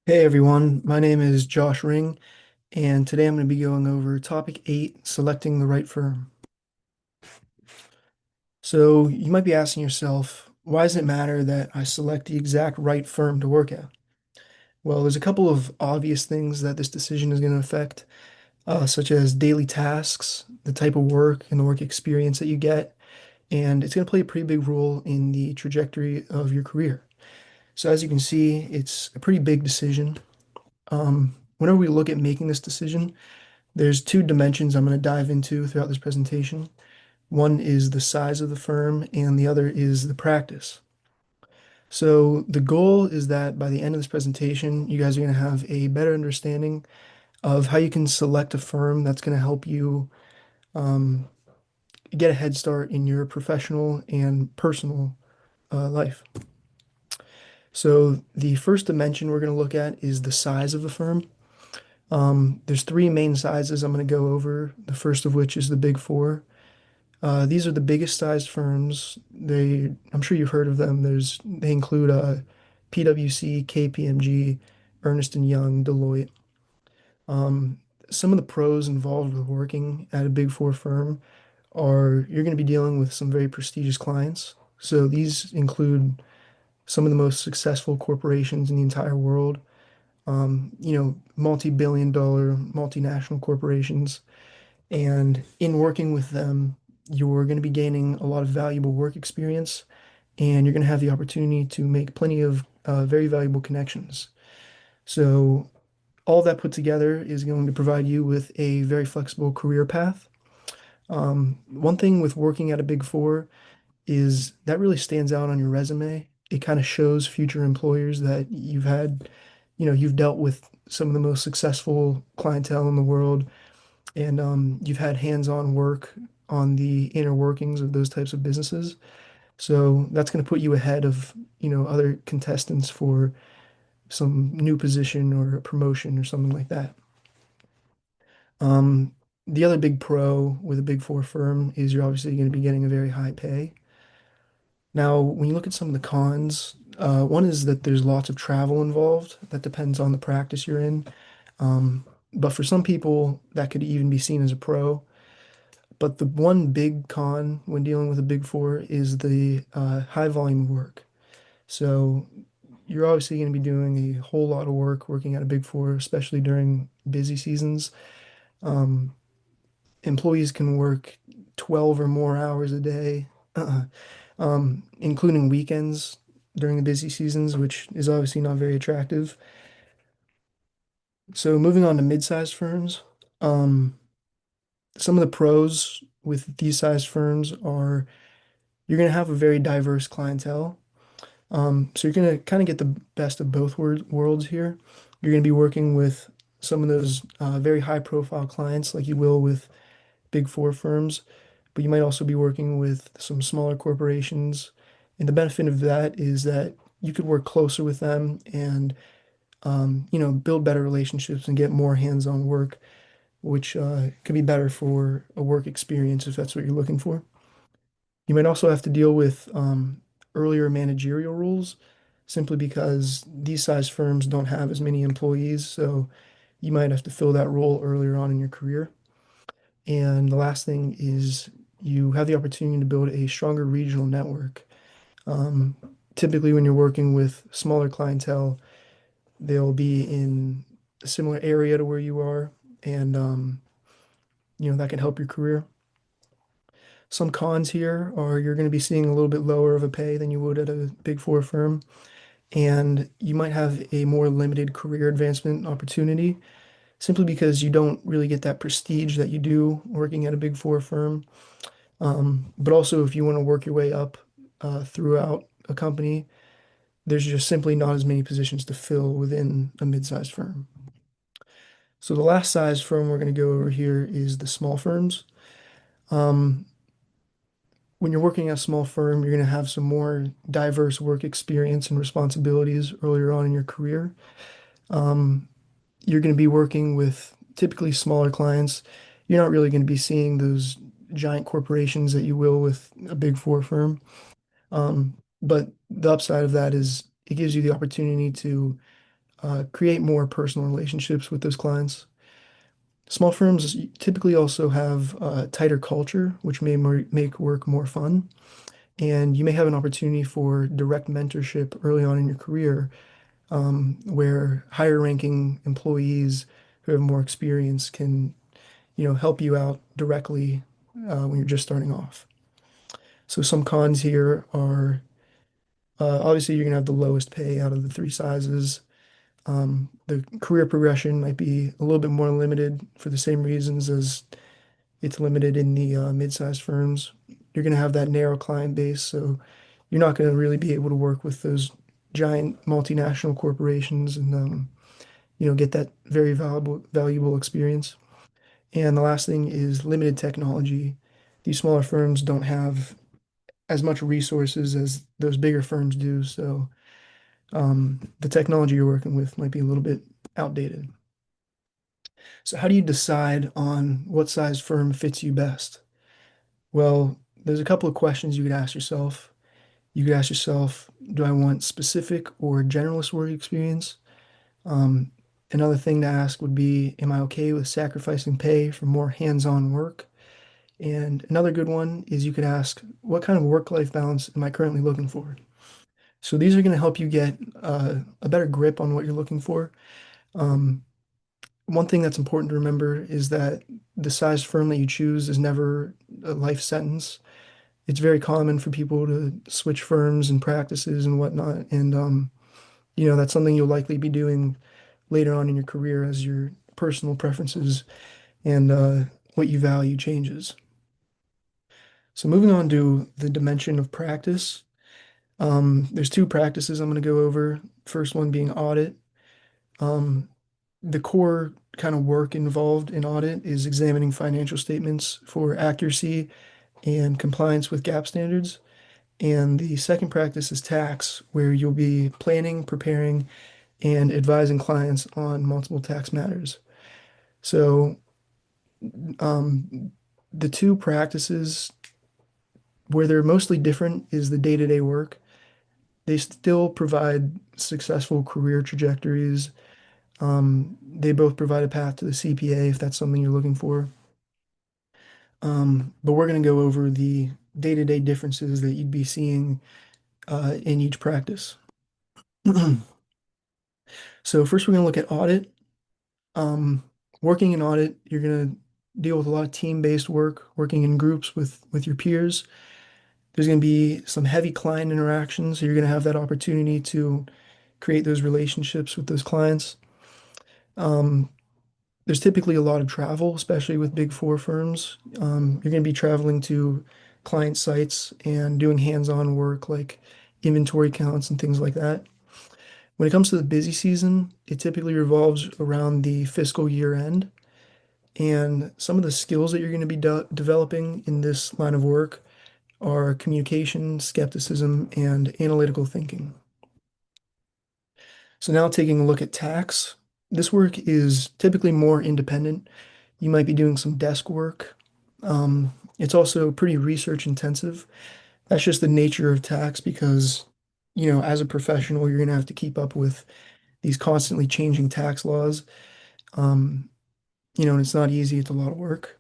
Hey everyone, my name is Josh Ring, and today I'm going to be going over topic 8, selecting the right firm. So you might be asking yourself, why does it matter that I select the exact right firm to work at? Well, there's a couple of obvious things that this decision is going to affect, such as daily tasks, the type of work, and the work experience that you get, and it's going to play a pretty big role in the trajectory of your career. So as you can see, it's a pretty big decision. Whenever we look at making this decision, there's two dimensions I'm going to dive into throughout this presentation. One is the size of the firm, and the other is the practice. So the goal is that by the end of this presentation, you guys are going to have a better understanding of how you can select a firm that's going to help you um, get a head start in your professional and personal life. So the first dimension we're going to look at is the size of the firm. There's three main sizes I'm going to go over, the first of which is the Big Four. These are the biggest sized firms. I'm sure you've heard of them. They include PwC, KPMG, Ernst& and Young, Deloitte. Um, some of the pros involved with working at a Big Four firm are you're going to be dealing with some very prestigious clients. So these include some of the most successful corporations in the entire world. Multi-billion dollar multinational corporations. And in working with them, you're going to be gaining a lot of valuable work experience, and you're going to have the opportunity to make plenty of very valuable connections. So, all that put together is going to provide you with a very flexible career path. One thing with working at a Big Four is that really stands out on your resume. It kind of shows future employers that you've dealt with some of the most successful clientele in the world, and you've had hands-on work on the inner workings of those types of businesses. So that's going to put you ahead of, other contestants for some new position or a promotion or something like that. Um, the other big pro with a Big Four firm is you're obviously going to be getting a very high pay. Now, when you look at some of the cons, one is that there's lots of travel involved. That depends on the practice you're in. Um, but for some people, that could even be seen as a pro. But the one big con when dealing with a Big Four is the high volume of work. So you're obviously going to be doing a whole lot of work working at a Big Four, especially during busy seasons. Um, Employees can work 12 or more hours a day, including weekends during the busy seasons, which is obviously not very attractive. So moving on to mid-sized firms, um, some of the pros with these size firms are you're going to have a very diverse clientele. So you're going to kind of get the best of both worlds here. You're going to be working with some of those very high profile clients like you will with Big Four firms, but you might also be working with some smaller corporations. And the benefit of that is that you could work closer with them and build better relationships and get more hands-on work, which could be better for a work experience if that's what you're looking for. You might also have to deal with earlier managerial roles simply because these size firms don't have as many employees, so you might have to fill that role earlier on in your career. And the last thing is you have the opportunity to build a stronger regional network. Um, Typically, when you're working with smaller clientele, they'll be in a similar area to where you are, and that can help your career. Some cons here are you're going to be seeing a little bit lower of a pay than you would at a Big Four firm, and you might have a more limited career advancement opportunity simply because you don't really get that prestige that you do working at a Big Four firm. But also, if you want to work your way up throughout a company, there's just simply not as many positions to fill within a mid-sized firm. So the last size firm we're going to go over here is the small firms. Um, when you're working at a small firm, you're going to have some more diverse work experience and responsibilities earlier on in your career. Um, you're going to be working with typically smaller clients. You're not really going to be seeing those giant corporations that you will with a Big Four firm. But the upside of that is it gives you the opportunity to create more personal relationships with those clients. Small firms typically also have a tighter culture, which may make work more fun. And you may have an opportunity for direct mentorship early on in your career, where higher ranking employees who have more experience can, help you out directly when you're just starting off. So some cons here are obviously you're gonna have the lowest pay out of the three sizes. The career progression might be a little bit more limited for the same reasons as it's limited in the mid-sized firms. You're going to have that narrow client base, so you're not going to really be able to work with those giant multinational corporations and get that very valuable experience. And the last thing is limited technology. These smaller firms don't have as much resources as those bigger firms do, so the technology you're working with might be a little bit outdated. So how do you decide on what size firm fits you best? Well, there's a couple of questions you could ask yourself. You could ask yourself, do I want specific or generalist work experience? Um, Another thing to ask would be, am I okay with sacrificing pay for more hands-on work? And another good one is you could ask, what kind of work-life balance am I currently looking for? So these are going to help you get a better grip on what you're looking for. Um, One thing that's important to remember is that the size firm that you choose is never a life sentence. It's very common for people to switch firms and practices and whatnot. And, that's something you'll likely be doing later on in your career as your personal preferences and what you value changes. So moving on to the dimension of practice, there's two practices I'm going to go over. First one being audit. Um, the core kind of work involved in audit is examining financial statements for accuracy and compliance with GAAP standards. And the second practice is tax, where you'll be planning, preparing, and advising clients on multiple tax matters. So, the two practices where they're mostly different is the day-to-day work. They still provide successful career trajectories. They both provide a path to the CPA if that's something you're looking for. But we're going to go over the day-to-day differences that you'd be seeing in each practice. So first, we're going to look at audit. Um, Working in audit, you're going to deal with a lot of team-based work, working in groups with your peers. There's going to be some heavy client interactions, so you're going to have that opportunity to create those relationships with those clients. Um, there's typically a lot of travel, especially with big four firms. You're going to be traveling to client sites and doing hands-on work like inventory counts and things like that. When it comes to the busy season, it typically revolves around the fiscal year end. And some of the skills that you're going to be developing in this line of work are communication, skepticism, and analytical thinking. So now taking a look at tax, this work is typically more independent. You might be doing some desk work. It's also pretty research intensive. That's just the nature of tax because, as a professional, you're going to have to keep up with these constantly changing tax laws. Um, and it's not easy, it's a lot of work.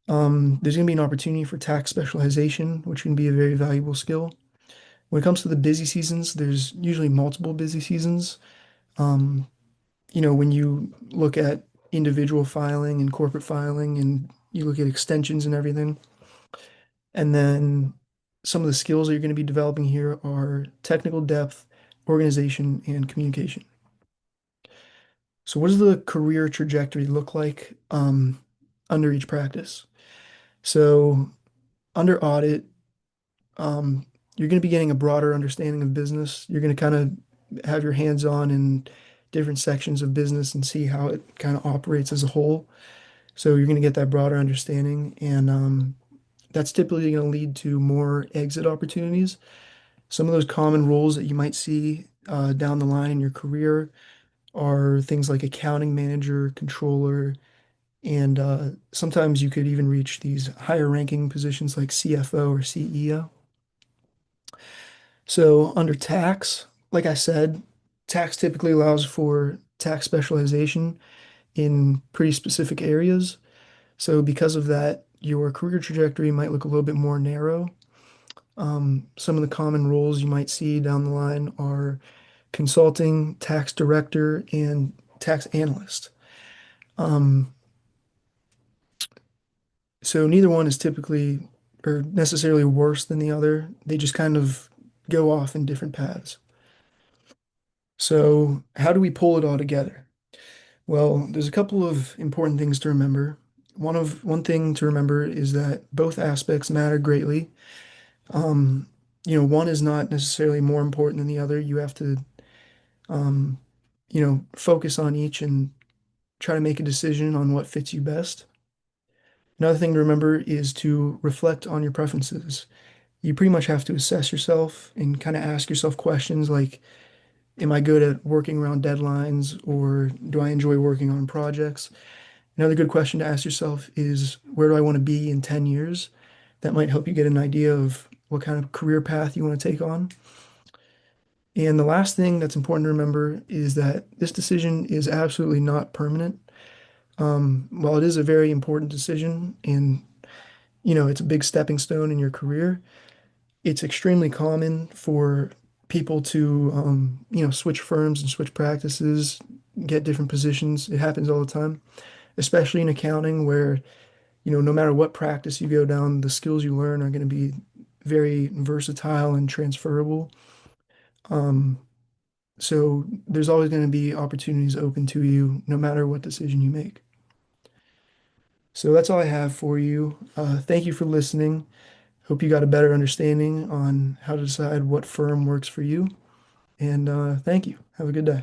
There's going to be an opportunity for tax specialization, which can be a very valuable skill. When it comes to the busy seasons, there's usually multiple busy seasons. Um, when you look at individual filing and corporate filing and you look at extensions and everything. And then some of the skills that you're going to be developing here are technical depth, organization, and communication. So what does the career trajectory look like under each practice? So under audit, you're going to be getting a broader understanding of business. You're going to kind of have your hands on in different sections of business and see how it kind of operates as a whole. So you're going to get that broader understanding, and that's typically going to lead to more exit opportunities. Some of those common roles that you might see down the line in your career are things like accounting manager, controller, and sometimes you could even reach these higher ranking positions like CFO or CEO. So under tax, like I said, tax typically allows for tax specialization in pretty specific areas. So because of that, your career trajectory might look a little bit more narrow. Some of the common roles you might see down the line are consulting, tax director, and tax analyst. Um, so neither one is typically or necessarily worse than the other. They just kind of go off in different paths. So how do we pull it all together? Well, there's a couple of important things to remember. One thing to remember is that both aspects matter greatly. Um, one is not necessarily more important than the other. You have to, um, focus on each and try to make a decision on what fits you best. Another thing to remember is to reflect on your preferences. You pretty much have to assess yourself and kind of ask yourself questions like, am I good at working around deadlines or do I enjoy working on projects? Another good question to ask yourself is, where do I want to be in 10 years? That might help you get an idea of what kind of career path you want to take on. And the last thing that's important to remember is that this decision is absolutely not permanent. While it is a very important decision and it's a big stepping stone in your career, it's extremely common for people to switch firms and switch practices, get different positions. It happens all the time, especially in accounting where no matter what practice you go down, the skills you learn are going to be very versatile and transferable. Um, so there's always going to be opportunities open to you no matter what decision you make. So that's all I have for you. Thank you for listening. Hope you got a better understanding on how to decide what firm works for you. And thank you. Have a good day.